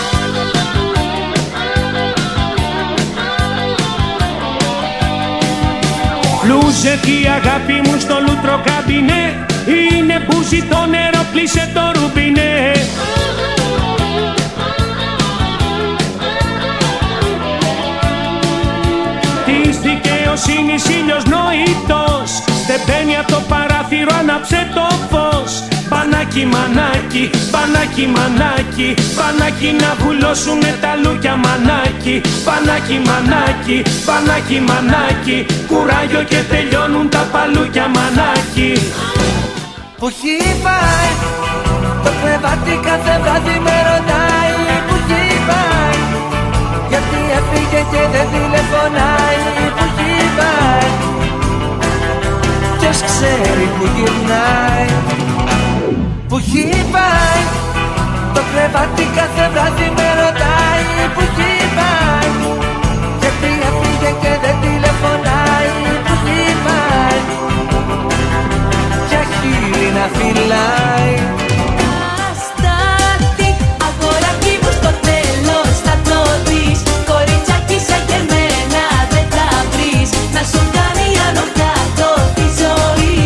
Λούζε η αγάπη μου στο λούτρο καμπινέ. Είναι που ζητώ νερό, πλήσε το ρουμπινέ. Της δικαιοσύνης ήλιος νοητός, δεν μπαίνει από το παράθυρο, άναψε το φως. Πανάκι μανάκι, πανάκι μανάκι, πανάκι να βουλώσουνε τα λούκια μανάκι. Πανάκι μανάκι, πανάκι μανάκι, κουράγιο και τελειώνουν τα παλούκια μανάκι. Που έχει πάει το κρεβάτι κάθε βράδυ με ρωτάει. Που έχει πάει γιατί έφυγε και δεν τηλεφωνάει. Που έχει πάει ποιος ξέρει που γυρνάει. Που έχει πάει το κρεβάτι κάθε βράδυ με ρωτάει. Που έχει πάει γιατί έφυγε και δεν τηλεφωνάει. Που έχει πάει για χείλη να φυλάει. Αστάτη, αγοράκι μου στο τέλος θα το δεις. Κοριτσάκι σαν και εμένα δεν θα βρεις. Να σου κάνει άνω κάτω τη ζωή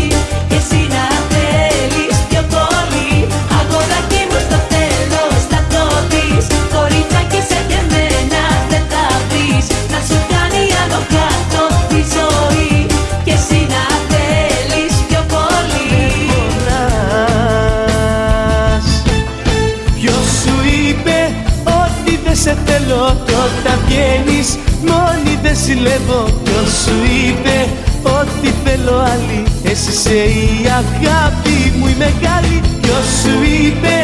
και εσύ να θέλεις πιο πολύ. Αγοράκι μου στο τέλος θα το δεις. Κοριτσάκι σαν και εμένα δεν θα βρεις. Να σου κάνει άνω κάτω τη ζωή και εσύ να θέλεις πιο πολύ. Ποιος σου είπε ότι δεν σε θέλω κι όταν βγαίνεις μόνη δεν ζηλεύω. Ποιος σου είπε ότι θέλω άλλη, εσύ είσαι η αγάπη μου η μεγάλη. Ποιος σου είπε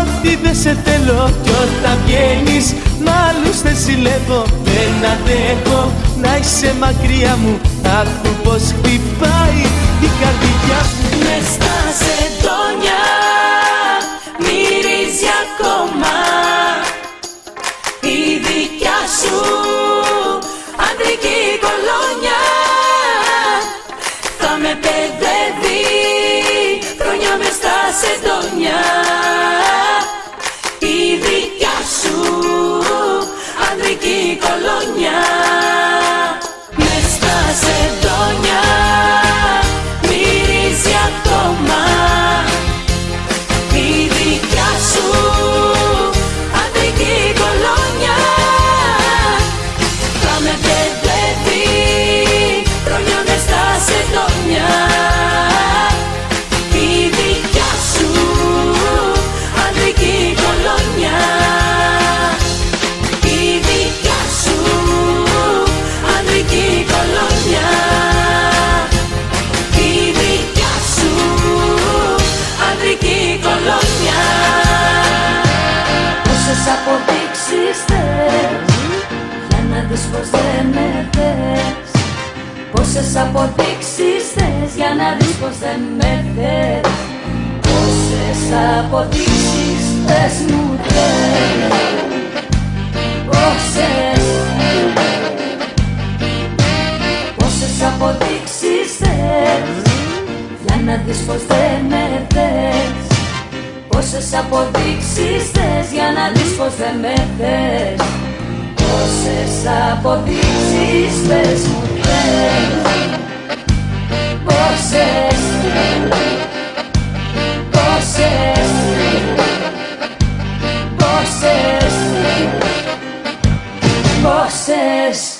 ότι δεν σε θέλω κι όταν βγαίνεις μ' άλλους δεν ζηλεύω. Δεν αντέχω να είσαι μακριά μου, άκου πως χτυπάει η καρδιά μου. Μες στα σεντόνια μυρίζει ακόμα η δικιά σου αντρική κολόνια. Θα με παιδεύει χρόνια μες στα σεντόνια η δικιά σου αντρική κολόνια. Μες στα σεντόνια μυρίζει ακόμα η δικιά σου αντρική κολόνια. Θα με παιδεύει χρόνια μες στα σεντόνια η δικιά σου αντρική κολόνια. Η δικιά σου αντρική κολόνια. Η δικιά σου αντρική κολόνια. Πόσες αποδείξεις θες για να δεις πως δεν με θες. Πόσες αποδείξεις θες για να δεις πως δεν με θες. Πόσες αποδείξεις πες μου θες? Πόσες αποδείξεις θες για να δεις πως δεν με θες? Πόσες αποδείξεις θες για να δεις πως δεν με θες? Πόσες αποδείξεις πες μου θες? Πόσες, πόσες, πόσες, πόσες?